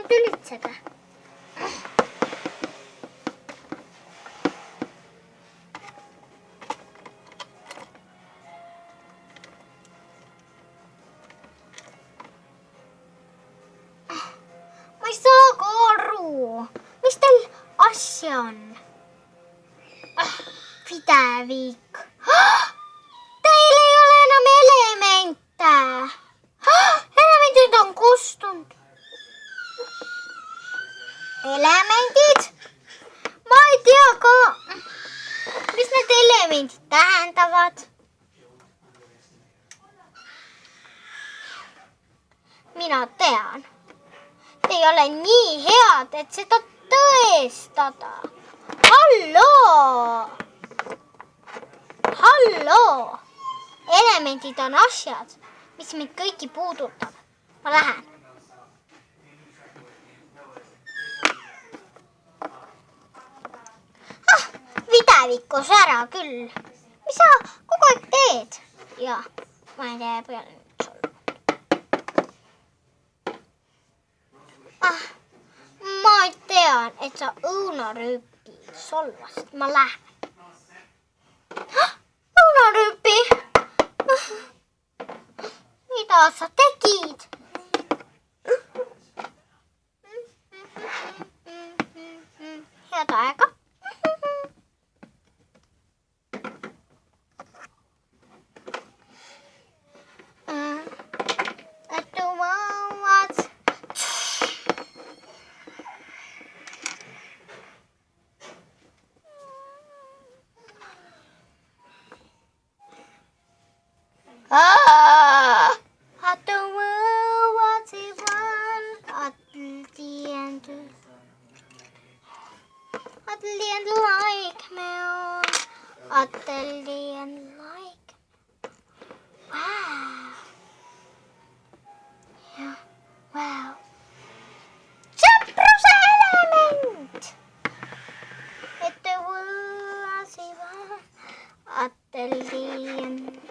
tülitseda. Ma ei saa ka aru, mis teil asja on? Pidevik. Teil ei ole enam elemente. Elemendid on kustunud. Elemendid? Ma ei tea ka, mis need elemendid tähendavad. Mina tean. Te ei ole nii head, et seda tõestada. Halloo! Halloo! Elemendid on asjad, mis meid kõiki puudutab. Ma lähen. Videvikus ära küll. Mis sa kogu aeg teed? Ja, ma ei tee peale nüüd sulle. Ma tean, et sa õunarüüpi solvasid. Ma lähen. Õunarüüpi? Mida sa tegid? Head aega. At the world was even at the end like me at the end like wow. Yeah, wow. Sepruse element. At the world was even at the end